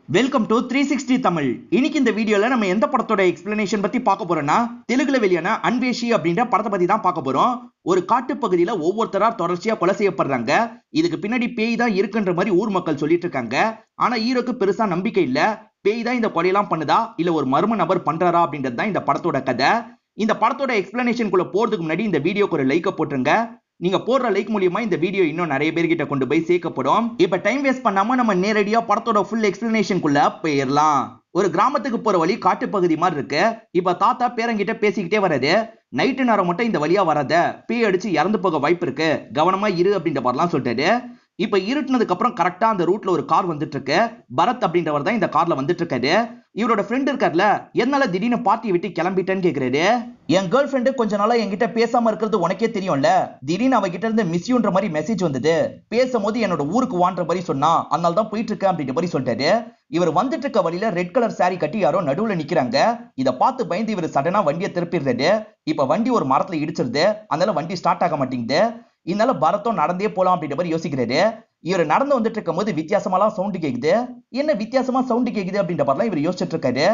Welcome to 360 Tamil. இன்னைக்கு இந்த வீடியோல நம்ம எந்த படத்தோட எக்ஸ்பிளனேஷன் பத்தி பார்க்க போறோம்னா, தெலுங்குல வெளியான அன்வேஷி அப்படின்ற படத்தை பத்தி தான் பார்க்க போறோம். ஒரு காட்டு பகுதியில ஒவ்வொருத்தரா தொடர்ச்சியா கொலை செய்யப்படுறாங்க. இதுக்கு பின்னாடி பேய் தான் இருக்குன்ற மாதிரி ஊர் மக்கள் சொல்லிட்டு இருக்காங்க. ஆனா ஹீரோக்கு பெருசா நம்பிக்கை இல்ல. பேய் தான் இந்த கொலையெல்லாம் பண்ணுதா இல்ல ஒரு மர்ம நபர் பண்றாரா அப்படின்றது தான் இந்த படத்தோட கதை. இந்த படத்தோட எக்ஸ்பிளனேஷனுக்குள்ள போறதுக்கு முன்னாடி இந்த வீடியோக்கு ஒரு லைக்க போட்டுருங்க. நீங்க போடுற லைக் மூலியமா இந்த வீடியோ இன்னும் நிறைய பேர்கிட்ட கொண்டு போய் சேர்க்கப்படும். இப்ப டைம் வேஸ்ட் பண்ணாம நம்ம நேரடியா படத்தோட ஃபுல் எக்ஸ்பிளனேஷனுக்குள்ள போயிடலாம். ஒரு கிராமத்துக்கு போற வழி காட்டு பகுதி மாதிரி இருக்கு. இப்ப தாத்தா பேரங்கிட்ட பேசிக்கிட்டே வராது. நைட்டு நேரம் மட்டும் இந்த வழியா வராத, பேய் அடிச்சு இறந்து போக வாய்ப்பு இருக்கு, கவனமா இரு அப்படின்ற மாதிரிலாம் சொல்லிட்டாரு. இப்ப இருட்டுனதுக்கு அப்புறம் கரெக்டா அந்த ரூட்ல ஒரு கார் வந்துட்டு இருக்கு. பரத் அப்படின்றவர் தான் இந்த கார்ல வந்துட்டு இருக்காரு. இவரோட ஃப்ரெண்ட் இருக்கார்ல, என்னால திடீர்னு பார்ட்டி விட்டு கிளம்பிட்டேன்னு கேக்குறாரு. என் கேர்ள் ஃப்ரெண்டு கொஞ்ச நாளா என்கிட்ட பேசாம இருக்கிறது உனக்கே தெரியும்ல, திடீர்னு அவகிட்ட இருந்து மிஸ்யூன்ற மாதிரி மெசேஜ் வந்தது, பேசும்போது என்னோட ஊருக்கு வான்ற மாதிரி சொன்னா, அதனால தான் போயிட்டு இருக்கேன் அப்படின்ற மாதிரி சொல்லிட்டாரு. இவர் வந்துட்டு இருக்க வழியில ரெட் கலர் சாரி கட்டி யாரோ நடுவுல நிக்கிறாங்க. இத பார்த்து பயந்து இவர் சடனா வண்டியை திருப்பிடுறாரு. இப்ப வண்டி ஒரு மரத்துல இடிச்சிருது. அதனால வண்டி ஸ்டார்ட் ஆக மாட்டேங்குது. இதனால பரத்தும் நடந்தே போலாம் அப்படின்ற மாதிரி யோசிக்கிறாரு. இவர் நடந்து வந்துட்டு இருக்கும் போது வித்தியாசமாலாம் சவுண்ட் கேக்குது. என்ன வித்தியாசமா சவுண்ட் கேக்குது அப்படின்ற மாதிரிலாம் இவர் யோசிச்சுட்டு இருக்காரு.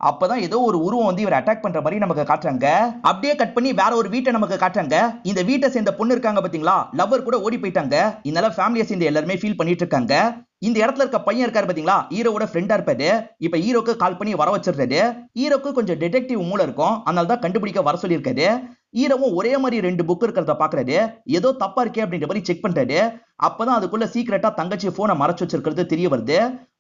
அப்பதான் ஏதோ ஒரு உருவம் வந்து இவர் அட்டாக் பண்ற மாதிரி நமக்கு காட்டுறாங்க. அப்படியே கட் பண்ணி வேற ஒரு வீட்டை நமக்கு காட்டுறாங்க. இந்த வீட்டை சேர்ந்த பொண்ணு இருக்காங்க பாத்தீங்களா, லவ்வர் கூட ஓடி போயிட்டாங்க. இதனால ஃபேமிலியை சேர்ந்து எல்லாருமே ஃபீல் பண்ணிட்டு இருக்காங்க. இந்த இடத்துல இருக்க பையன் இருக்காரு பாத்தீங்களா, ஹீரோவோட ஃப்ரெண்டா இருப்பாரு. இப்ப ஹீரோக்கு கால் பண்ணி வர வச்சிடுறாரு. ஹீரோக்கு கொஞ்சம் டிடெக்டிவ் மூளை இருக்கும், அதனால தான் கண்டுபிடிக்க வர சொல்லியிருக்காரு. ஹீரோவும் ஒரே மாதிரி 2 புக் இருக்கிறத பாக்குறாரு. ஏதோ தப்பா இருக்கே அப்படின்ற மாதிரி செக் பண்றாரு. அப்பதான் அதுக்குள்ள சீக்கிரட்டா தங்கச்சி போனை மறைச்சு வச்சிருக்கிறது தெரிய வருது.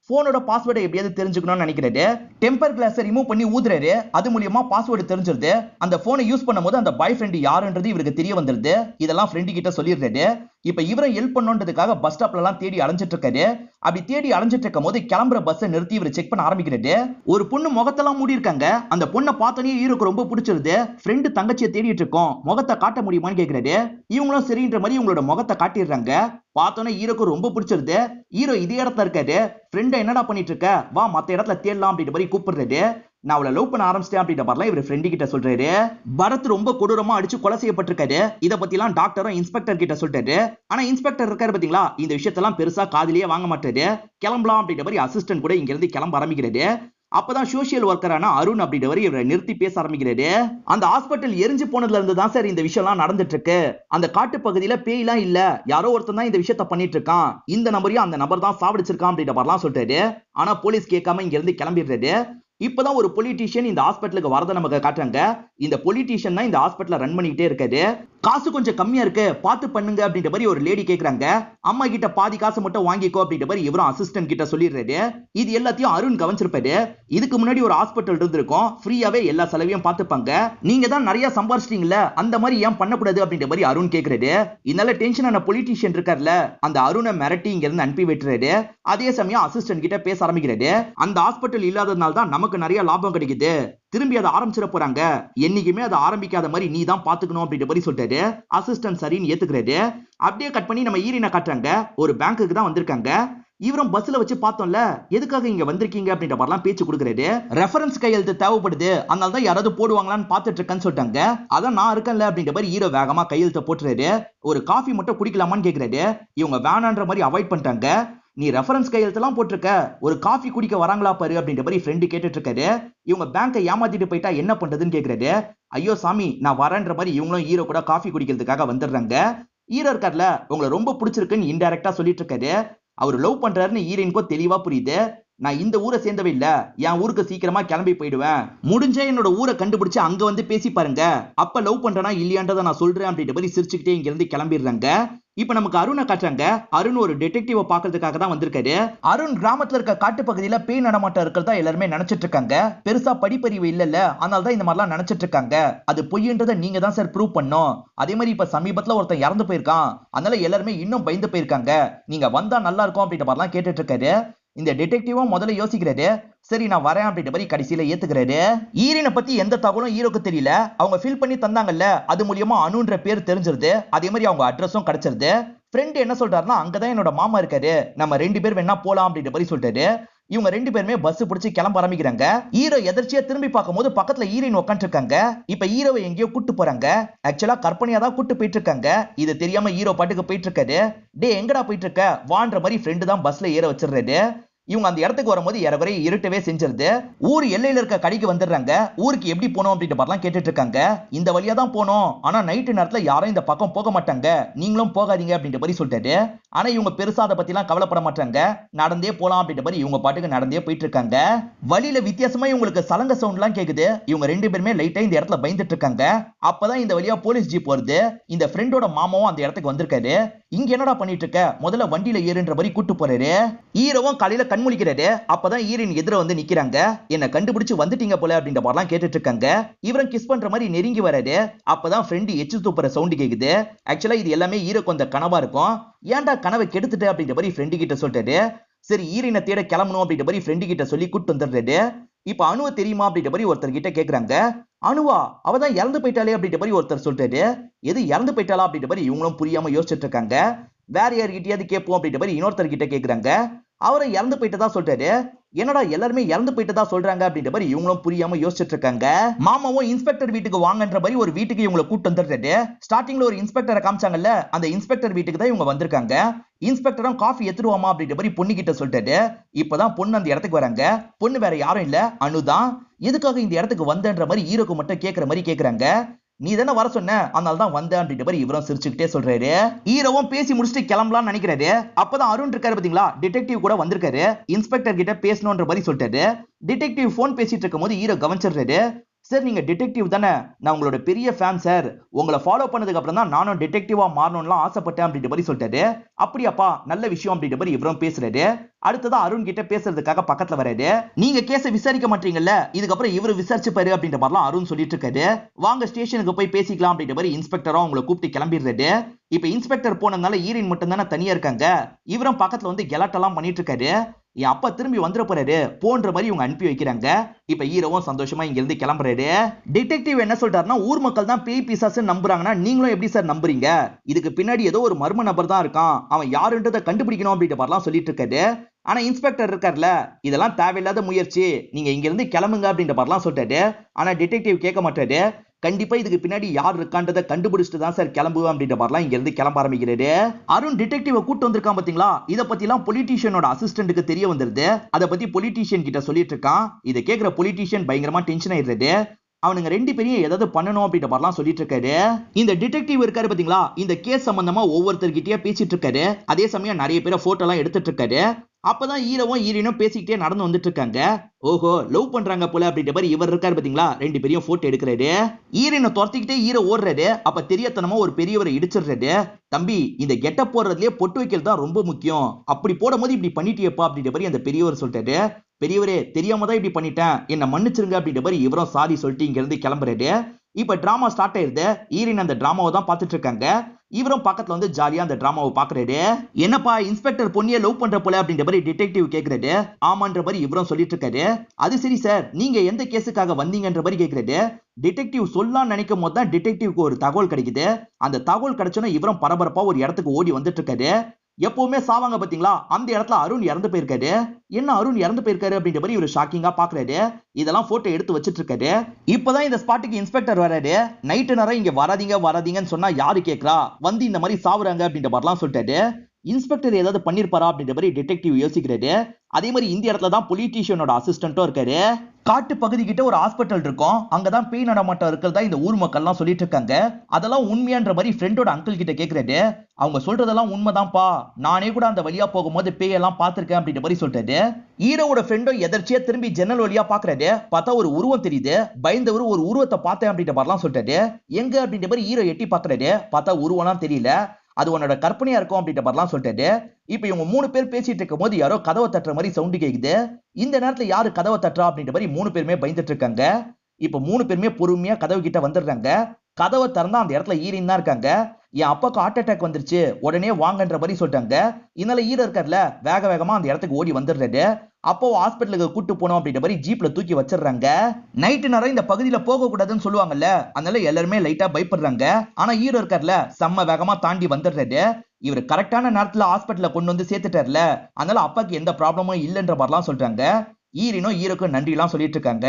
போனோட பாஸ்வேர்டை எப்படியாவது தெரிஞ்சுக்கணும்னு நினைக்கிறாரு. டெம்பர் கிளாஸை ரிமூவ் பண்ணி ஊதுறாரு. அது மூலியமா பாஸ்வேர்டு தெரிஞ்சிருது. அந்த போனை யூஸ் பண்ணும்போது அந்த பாய் ஃப்ரெண்ட் யாருன்றது இவருக்கு தெரிய வந்துருது. இதெல்லாம் ஃப்ரெண்டு கிட்ட சொல்லிடுறாரு. இப்ப இவரை ஹெல்ப் பண்ணணுன்றதுக்காக பஸ் ஸ்டாப்ல எல்லாம் தேடி அலைஞ்சிட்டு இருக்காரு. அப்படி தேடி அலைஞ்சிட்டு இருக்கும் போது கிளம்புற பஸ்ஸை நிறுத்தி இவர் செக் பண்ண ஆரம்பிக்கிறாரு. ஒரு பொண்ணு முகத்தெல்லாம் மூடி இருக்காங்க. அந்த பொண்ணை பார்த்தோன்னே ஹீரோக்கு ரொம்ப பிடிச்சிருது. ஃப்ரெண்டு தங்கச்சியை தேடிட்டு இருக்கோம், முகத்தை காட்ட முடியுமான்னு கேக்குறாரு. இவங்களும் சரின்ற மாதிரி இவங்களோட முகத்தை காட்டிடுறாங்க. பார்த்தோன்னே ஹீரோக்கு ரொம்ப பிடிச்சிருது. ஹீரோ இதே இடத்துல இருக்காரு. ஃப்ரெண்ட என்னடா பண்ணிட்டு இருக்க, வா மத்த இடத்துல தேடலாம் அப்படின்ற மாதிரி கூப்பிடுறாரு. நான் அவளை லவ் பண்ண ஆரம்பிச்சிட்டேன் அப்படின்ற மாதிரிலாம் இவர் ஃப்ரெண்டு கிட்ட சொல்றாரு. பரத் ரொம்ப கொடூரமா அடிச்சு கொலை செய்யப்பட்டிருக்காரு. இத பத்தி எல்லாம் டாக்டரும் இன்ஸ்பெக்டர் கிட்ட சொல்லிட்டாரு. ஆனா இன்ஸ்பெக்டர் இருக்காரு பாத்தீங்களா, இந்த விஷயத்தெல்லாம் பெருசா காதிலேயே வாங்க மாட்டாரு. கிளம்பலாம் அப்படின்ற மாதிரி அசிஸ்டன்ட் கூட இங்க இருந்து கிளம்ப ஆரம்பிக்கிறாரு. அப்பதான் சோசியல் ஒர்க்கரான அருண் அப்படின்றவர் இவரை நிறுத்தி பேச ஆரம்பிக்கிறாரு. அந்த ஹாஸ்பிட்டல் எரிஞ்சு போனதுல இருந்து தான் சார் இந்த விஷயம் எல்லாம் நடந்துட்டு இருக்கு. அந்த காட்டு பகுதியில பேய்லாம் இல்ல, யாரோ ஒருத்தன் தான் இந்த விஷயத்த பண்ணிட்டு இருக்கான். இந்த நபரையும் அந்த நபர் தான் சாவடிச்சிருக்கான் அப்படின்ற மாதிரிலாம் சொல்லிட்டாரு. ஆனா போலீஸ் கேட்காம இங்க இருந்து கிளம்பிடுறாரு. இப்பதான் ஒரு பொலிட்டீஷியன் இந்த ஹாஸ்பிட்டலுக்கு வரத நமக்கு காட்டுறாங்க. இந்த பொலிட்டீஷியன் தான் இந்த ஹாஸ்பிட்டல ரன் பண்ணிக்கிட்டே இருக்காரு. காசு கொஞ்சம் கம்மியா இருக்கு, பார்த்து பண்ணுங்க அப்படின்ற மாதிரி ஒரு லேடி கேக்குறாங்க. அம்மா கிட்ட பாதி காசு மட்டும் வாங்கிக்கோ அப்படின்ற மாதிரி இவரும் அசிஸ்டன்ட் கிட்ட சொல்லிடுறாரு. இது எல்லாத்தையும் அருண் கவனிச்சிருப்பாரு. இதுக்கு முன்னாடி ஒரு ஹாஸ்பிட்டல் இருந்திருக்கும், ஃப்ரீயாவே எல்லா செலவையும் பார்த்துப்பாங்க. நீங்க தான் நிறைய சம்பாதிச்சிட்டீங்கல்ல, அந்த மாதிரி ஏன் பண்ணக்கூடாது அப்படின்ற மாதிரி அருண் கேக்குறாரு. இதனால டென்ஷனான பொலிட்டீஷியன் இருக்கார்ல, அந்த அருணை மிரட்டி இங்க இருந்து அனுப்பி விட்டுறாரு. அதே சமயம் அசிஸ்டன்ட் கிட்ட பேச ஆரம்பிக்கிறாரு. அந்த ஹாஸ்பிட்டல் இல்லாததுனால தான் நமக்கு நிறைய லாபம் கிடைக்குது, திரும்பி அதை ஆரம்பிச்சிட போறாங்க, என்னைக்குமே அதை ஆரம்பிக்காத மாதிரி நீ தான் பாத்துக்கணும் அப்படின்ற மாதிரி சொல்லிட்டாரு. அசிஸ்டன்ட் சரின்னு ஏத்துக்கிறாரு. அப்படியே கட் பண்ணி நம்ம ஈரினை காட்டுறாங்க. ஒரு பேங்க்குக்கு தான் வந்திருக்காங்க. இவரும் பஸ்ல வச்சு பார்த்தோம்ல, எதுக்காக இங்க வந்திருக்கீங்க அப்படின்ற மாதிரிலாம் பேச்சு கொடுக்குறாரு. ரெஃபரன்ஸ் கையெழுத்து தேவைப்படுது, அதனால தான் யாராவது போடுவாங்களான்னு பார்த்துட்டு இருக்கேன்னு சொல்லிட்டாங்க. அதான் நான் இருக்கேன்ல அப்படின்ற மாதிரி ஹீரோ வேகமா கையெழுத்து போட்டுறாரு. ஒரு காஃபி மட்டும் குடிக்கலாமான்னு கேக்குறாரு. இவங்க வேணான்ற மாதிரி அவாய்ட் பண்ணிட்டாங்க. நீ ரெஃபரன்ஸ் கையெழுத்தெல்லாம் போட்டிருக்க, ஒரு காஃபி குடிக்க வராங்களா பாரு அப்படின்ற மாதிரி ஃப்ரெண்டு கேட்டுட்டு இருக்காரு. இவங்க பேங்கை ஏமாத்திட்டு போயிட்டா என்ன பண்றதுன்னு கேக்குறாரு. ஐயோ சாமி நான் வரேன்ற மாதிரி இவங்களும் ஹீரோ கூட காஃபி குடிக்கிறதுக்காக வந்துடுறாங்க. ஹீரோ இருக்கார்ல, உங்களை ரொம்ப பிடிச்சிருக்குன்னு இன்டைரக்டா சொல்லிட்டு இருக்காரு. அவர் லவ் பண்றாருன்னு ஹீரோயினுக்கும் தெளிவா புரியுது. நான் இந்த ஊரை சேர்ந்தவே இல்ல, என் ஊருக்கு சீக்கிரமா கிளம்பி போயிடுவேன், முடிஞ்ச என்னோட ஊரை கண்டுபிடிச்சு அங்க வந்து பேசி பாருங்க, அப்ப லவ் பண்றேனா இல்லையான்றதை நான் சொல்றேன் அப்படின்ற மாதிரி சிரிச்சுக்கிட்டே இங்க இருந்து கிளம்பிடுறாங்க. இப்ப நமக்கு அருணை காட்டுறாங்க. அருண் ஒரு டிடெக்டிவ பாக்குறதுக்காக தான் வந்திருக்காரு. அருண் கிராமத்துல இருக்க காட்டு பகுதியில பேய் நடமாட்டம் இருக்கிறதா எல்லாருமே நினைச்சிட்டு இருக்காங்க. பெருசா படிப்பறிவு இல்லல்ல, அதனால தான் இந்த மாதிரிலாம் நினைச்சிட்டு இருக்காங்க. அது பொய்ன்றதை நீங்க தான் சார் ப்ரூவ் பண்ணும். அதே மாதிரி இப்ப சமீபத்துல ஒருத்தன் இறந்து போயிருக்கான், அதனால எல்லாருமே இன்னும் பயந்து போயிருக்காங்க, நீங்க வந்தா நல்லா இருக்கும் அப்படின்ற மாதிரிலாம் கேட்டுட்டு இருக்காரு. இந்த டிடெக்டிவும் முதல்ல யோசிக்கிறாரு. சரி நான் வரேன் அப்படின்ற மாதிரி கடைசியில ஏத்துக்கிறாரு. ஈரினை பத்தி எந்த தகவலும் ஹீரோக்கு தெரியல. அவங்க ஃபில் பண்ணி தந்தாங்கல்ல, அது மூலியமா அனுன்ற பேர் தெரிஞ்சிருது. அதே மாதிரி அவங்க அட்ரஸும் கிடைச்சிருது. ஃப்ரெண்ட் என்ன சொல்றாருன்னா, அங்கதான் என்னோட மாமா இருக்காரு, நம்ம 2 பேர் வேணா போலாம் அப்படின்ற மாதிரி சொல்லிட்டாரு. இவங்க 2 பேருமே பஸ் பிடிச்சு கிளம்ப ஆரம்பிக்கிறாங்க. ஹீரோ எதிர்ச்சியா திரும்பி பார்க்கும்போது பக்கத்துல ஹீரோயின் உட்கார்ந்து இருக்காங்க. இப்ப ஹீரோவை எங்கேயோ கூட்டு போறாங்க. ஆக்சுவலா கற்பனையா தான் கூட்டு போயிட்டு இருக்காங்க. இது தெரியாம ஹீரோ பாட்டுக்கு போயிட்டு இருக்காரு. டே எங்கடா போயிட்டு இருக்க வான்ற மாதிரி ஃப்ரெண்டு தான் பஸ்ல ஏற வச்சிடுறாரு. இவங்க அந்த இடத்துக்கு வரும்போது ஏறக்குறைய இருட்டவே செஞ்சிருது. ஊர் எல்லையில இருக்க கடைக்கு வந்துடுறாங்க. ஊருக்கு எப்படி போனோம் அப்படின்ற மாதிரிலாம் கேட்டுட்டு இருக்காங்க. இந்த வழியா தான் போனோம், ஆனா நைட்டு நேரத்துல யாரும் இந்த பக்கம் போக மாட்டாங்க, நீங்களும் போகாதீங்க அப்படின்ற மாதிரி சொல்லிட்டாரு. ஆனா இவங்க பெருசா அதை பத்தி எல்லாம் கவலைப்பட மாட்டாங்க. நடந்தே போலாம் அப்படின்ற மாதிரி இவங்க பாட்டுக்கு நடந்தே போயிட்டு இருக்காங்க. வழியில வித்தியாசமா இவங்களுக்கு சலங்க சவுண்ட் எல்லாம் கேக்குது. இவங்க ரெண்டு பேருமே லைட்டா இந்த இடத்துல பயந்துட்டு இருக்காங்க. அப்பதான் இந்த வழியா போலீஸ் ஜீப் வருது. இந்த ஃப்ரெண்டோட மாமாவும் அந்த இடத்துக்கு வந்திருக்காரு. இங்க என்னடா பண்ணிட்டு இருக்க, முதல்ல வண்டியில ஏறுன்ற மாதிரி கூட்டு போறாரு. ஹீரோவும் காலையில கண் முழிக்கிறாரு. அப்பதான் ஹீரோயின் எதிர வந்து நிக்கிறாங்க. என்ன கண்டுபிடிச்சு வந்துட்டீங்க போல அப்படின்ற மாதிரிலாம் கேட்டுட்டு இருக்காங்க. இவரும் கிஸ் பண்ற மாதிரி நெருங்கி வராரு. அப்பதான் ஃப்ரெண்ட் எச்சு துப்புற சவுண்ட் கேக்குது. ஆக்சுவலா இது எல்லாமே ஹீரோக்கு அந்த கனவா இருக்கும். ஏன்டா கனவை கெடுத்துட்டு அப்படின்ற மாதிரி ஃப்ரெண்டு கிட்ட சொல்லிட்டாரு. சரி ஹீரோயினை தேட கிளம்பணும் அப்படின்ற மாதிரி ஃப்ரெண்டு கிட்ட சொல்லி கூட்டு வந்துடுறாரு. இப்ப அணுவை தெரியுமா அப்படின்ற மாதிரி ஒருத்தர் கிட்ட கேக்குறாங்க. அணுவா, அவதான் இறந்து போயிட்டாலே அப்படின்ற மாதிரி ஒருத்தர் சொல்லிட்டாரு. எது இறந்து போயிட்டாளா அப்படின்ற மாதிரி இவங்களும் புரியாம யோசிச்சுட்டு இருக்காங்க. வேற யார்கிட்டயாவது கேட்போம் அப்படின்ற மாதிரி இன்னொருத்தர் கிட்ட கேக்குறாங்க. அவரை இறந்து போயிட்டதா சொல்றாரு. என்னடா எல்லாருமே இறந்து போயிட்டதா சொல்றாங்க அப்படின்ற மாதிரி இவங்களும் புரியாம யோசிச்சுட்டு இருக்காங்க. மாமாவும் இன்ஸ்பெக்டர் வீட்டுக்கு வாங்கன்ற மாதிரி ஒரு வீட்டுக்கு இவங்களை கூட்டு வந்துடுறாரு. ஸ்டார்டிங்ல ஒரு இன்ஸ்பெக்டரை காமிச்சாங்கல்ல, அந்த இன்ஸ்பெக்டர் வீட்டுக்கு தான் இவங்க வந்திருக்காங்க. இன்ஸ்பெக்டரும் காஃபி எடுத்துருவாமா அப்படின்ற மாதிரி பொண்ணு கிட்ட சொல்லிட்டாரு. இப்பதான் பொண்ணு அந்த இடத்துக்கு வராங்க. பொண்ணு வேற யாரும் இல்ல, அனுதான். எதுக்காக இந்த இடத்துக்கு வந்தன்ற மாதிரி ஹீரோக்கு மட்டும் கேட்கிற மாதிரி கேக்குறாங்க. நீ தானே வர சொன்ன, அதனால தான் வந்தேன் அப்படின்ற மாதிரி இவரும் சிரிச்சுக்கிட்டே சொல்றாரு. ஹீரோவும் பேசி முடிச்சுட்டு கிளம்பலாம்னு நினைக்கிறாரு. அப்பதான் அருண் இருக்காரு பாத்தீங்களா, டிடெக்டிவ் கூட வந்திருக்காரு. இன்ஸ்பெக்டர் கிட்ட பேசணும்ன்ற மாதிரி சொல்லிட்டாரு. டிடெக்டிவ் போன் பேசிட்டு இருக்கும் போது ஹீரோ கவனிச்சிடுறாரு. சார் நீங்க டிடெக்டிவ் தானே, நான் உங்களோட பெரிய ஃபேன் சார். உங்களை ஃபாலோ பண்ணதுக்கு அப்புறம் தான் நானும் டிடெக்டிவா மாறணும்லாம் ஆசைப்பட்டேன் அப்படின்ற மாதிரி சொல்லிட்டாரு. அப்படியாப்பா, நல்ல விஷயம் அப்படின்ற மாதிரி இவரும் பேசுறாரு. அடுத்ததா அருண் கிட்ட பேசுறதுக்காக பக்கத்துல வராரு. நீங்க கேஸை விசாரிக்க மாட்டீங்கல்ல, இதுக்கப்புறம் இவரு விசாரிச்சுப்பாரு அப்படின்ற மாதிரிலாம் அருண் சொல்லிட்டு இருக்காரு. வாங்க ஸ்டேஷனுக்கு போய் பேசிக்கலாம் அப்படின்ற மாதிரி இன்ஸ்பெக்டரும் உங்களை கூப்பிட்டு கிளம்பிடுறாரு. இப்ப இன்ஸ்பெக்டர் போனதுனால ஹீரோயின் மட்டும் தானே தனியா இருக்காங்க. இவரும் பக்கத்துல வந்து கெலாட்டெல்லாம் பண்ணிட்டு இருக்காரு. என் அப்பா திரும்பி வந்துட போறாரு போன்ற மாதிரி இவங்க அனுப்பி வைக்கிறாங்க. இப்ப ஹீரோவும் சந்தோஷமா இங்க இருந்து கிளம்புறாரு. டிடெக்டிவ் என்ன சொல்றாருன்னா, ஊர் மக்கள் தான் பேய் பிசாசு நம்புறாங்கன்னா நீங்களும் எப்படி சார் நம்புறீங்க? இதுக்கு பின்னாடி ஏதோ ஒரு மர்ம நபர் தான் இருக்கான், அவன் யாருன்றதை கண்டுபிடிக்கணும் அப்படின்ற மாதிரிலாம் சொல்லிட்டு இருக்காரு. ஆனா இன்ஸ்பெக்டர் இருக்கார்ல, இதெல்லாம் தேவையில்லாத முயற்சி, நீங்க இங்க இருந்து கிளம்புங்க அப்படின்ற மாதிரிலாம் சொல்லிட்டாரு. ஆனா டிடெக்டிவ் கேட்க மாட்டாரு. கண்டிப்பா இதுக்கு பின்னாடி யார் இருக்கான்றதை கண்டுபிடிச்சிட்டு தான் சார் கிளம்புவேன் அப்படின்ற மாதிரிலாம் இங்க இருந்து கிளம்ப ஆரம்பிக்கிறாரு. அருண் டிடெக்டிவ் கூட்டு வந்திருக்கான் பாத்தீங்களா, இத பத்தி எல்லாம் பொலிட்டீஷியனோட அசிஸ்டன்ட்டுக்கு தெரிய வந்துருது. அதை பத்தி பொலிட்டீஷியன் கிட்ட சொல்லிட்டு இருக்கான். இதை கேட்கிற பொலிட்டீஷியன் பயங்கரமா டென்ஷன் ஆயிடுறாரு. அவனுங்க ரெண்டு பேரையும் ஏதாவது பண்ணணும் அப்படின்ற மாதிரிலாம் சொல்லிட்டு இருக்காரு. இந்த டிடெக்டிவ் இருக்காரு பாத்தீங்களா, இந்த கேஸ் சம்பந்தமா ஒவ்வொருத்தர்கிட்டயே பேசிட்டு இருக்காரு. அதே சமயம் நிறைய பேரை போட்டோ எல்லாம் எடுத்துட்டு இருக்காரு. அப்பதான் ஹீரோவும் ஹீரோயினும் பேசிக்கிட்டே நடந்து வந்துட்டு இருக்காங்க. ஓஹோ, லவ் பண்றாங்க போல அப்படின்ற மாதிரி இவர் இருக்காரு பாத்தீங்களா, ரெண்டு பேரையும் போட்டோ எடுக்கிறாரு. ஹீரோயினை துரத்திக்கிட்டே ஹீரோ ஓடுறாரு. அப்ப தெரியாதனமா ஒரு பெரியவரை இடிச்சிடுறாரு. தம்பி, இந்த கெட்டப் போடுறதுலயே பொட்டு வைக்கிறது தான் ரொம்ப முக்கியம், அப்படி போடும் போது இப்படி பண்ணிட்டியப்பா அப்படின்ற மாதிரி அந்த பெரியவர் சொல்லிட்டாரு. பெரியவரே, தெரியாம தான் இப்படி பண்ணிட்டேன், என்ன மன்னிச்சிருங்க அப்படின்ற மாதிரி இவரும் சாரி சொல்லிட்டு இங்க இருந்து கிளம்புறாரு. இப்ப டிராமா ஸ்டார்ட் ஆயிருது. ஹீரோயின் அந்த டிராமாவை தான் பார்த்துட்டு இருக்காங்க. இவரும் பக்கத்துல வந்து ஜாலியா அந்த டிராமாவை பாக்குறாரு. என்னப்பா இன்ஸ்பெக்டர் பொண்ணிய லவ் பண்ற போல அப்படின்ற மாதிரி டிடெக்டிவ் கேக்குறாரு. ஆமான்ற மாதிரி இவரும் சொல்லிட்டு இருக்காரு. அது சரி சார், நீங்க எந்த கேஸுக்காக வந்தீங்கன்ற மாதிரி கேக்குறாரு. டிடெக்டிவ் சொல்லலாம் நினைக்கும் போது தான் டிடெக்டிவ்க்கு ஒரு தகவல் கிடைக்குது. அந்த தகவல் கிடைச்சோன்னா இவரும் பரபரப்பா ஒரு இடத்துக்கு ஓடி வந்துட்டு இருக்காரு. எப்பவுமே சாவாங்க பாத்தீங்களா, அந்த இடத்துல அருண் இறந்து போயிருக்காரு. என்ன அருண் இறந்து போயிருக்காரு அப்படின்ற மாதிரி இவர் ஷாக்கிங்கா பாக்குறாரு. இதெல்லாம் போட்டோ எடுத்து வச்சிட்டு இருக்காரு. இப்பதான் இந்த ஸ்பாட்டுக்கு இன்ஸ்பெக்டர் வராரு. நைட்டு நேரம் இங்க வராதீங்க வராதீங்கன்னு சொன்னா யாரு கேக்குறா, வந்து இந்த மாதிரி சாவுறாங்க அப்படின்ற மாதிரிலாம் சொல்லிட்டாரு. இன்ஸ்பெக்டர் ஏதாவது பண்ணிருப்பாரா அப்படின்ற மாதிரி டிடெக்டிவ் யோசிக்கிறாரு. அதே மாதிரி இந்த இடத்துல தான் பொலிட்டீஷியனோட அசிஸ்டன்ட்டும் இருக்காரு. காட்டு பகுதி கிட்ட ஒரு ஹாஸ்பிட்டல் இருக்கும், அங்கதான் பேய் நடமாட்டம் இருக்கிறதா இந்த ஊர் மக்கள்லாம் சொல்லிட்டு இருக்காங்க. அதெல்லாம் உண்மையான்ற மாதிரி ஃப்ரெண்டோட அங்கிள் கிட்ட கேக்குறாரு. அவங்க சொல்றதெல்லாம் உண்மைதான்ப்பா, நானே கூட அந்த வழியா போகும்போது பேயெல்லாம் பார்த்திருக்கேன் அப்படின்ற மாதிரி சொல்றாரு. ஹீரோவோட ஃப்ரெண்டும் எதர்ச்சியா திரும்பி ஜன்னல் வழியா பாக்குறாரு. பார்த்தா ஒரு உருவம் தெரியுது. பயந்தவரு ஒரு உருவத்தை பார்த்தேன் அப்படின்ற மாதிரிலாம் சொல்றாரு. எங்க அப்படின்ற மாதிரி ஹீரோ எட்டி பாக்குறாரு. பார்த்தா உருவம்லாம் தெரியல, அது உன்னோட கற்பனையா இருக்கும் அப்படின்ற மாதிரிலாம் சொல்லிட்டாரு. இப்ப இவங்க மூணு பேர் பேசிட்டு இருக்கும் போது யாரோ கதவை தட்டுற மாதிரி சவுண்ட் கேக்குது. இந்த நேரத்துல யாரு கதவை தட்டுறா அப்படின்ற மாதிரி மூணு பேருமே பயந்துட்டு இருக்காங்க. இப்ப மூணு பேருமே பொறுமையா கதவு கிட்ட வந்துடுறாங்க. கதவை திறந்தா அந்த இடத்துல ஹீரோயின் தான் இருக்காங்க. என் அப்பாக்கு ஹார்ட் அட்டாக் வந்துருச்சு, உடனே வாங்கன்ற மாதிரி சொல்லிட்டாங்க. இதனால ஹீரோ இருக்கார்ல, வேக வேகமா அந்த இடத்துக்கு ஓடி வந்துடுறாரு. அப்போ ஹாஸ்பிட்டலுக்கு கூட்டு போனோம் அப்படின்ற மாதிரி ஜீப்ல தூக்கி வச்சிடுறாங்க. நைட்டு நேரம் இந்த பகுதியில போக கூடாதுன்னு சொல்லுவாங்கல்ல, அதனால எல்லாருமே லைட்டா பயப்படுறாங்க. ஆனா ஹீரோ இருக்கார்ல, செம்ம வேகமா தாண்டி வந்துடுறாரு. இவர் கரெக்டான நேரத்துல ஹாஸ்பிட்டல்ல கொண்டு வந்து சேர்த்துட்டார்ல, அதனால அப்பாக்கு எந்த ப்ராப்ளமும் இல்லைன்ற மாதிரிலாம் சொல்றாங்க. ஹீரோனும் ஹீரோக்கு நன்றி எல்லாம் சொல்லிட்டு இருக்காங்க.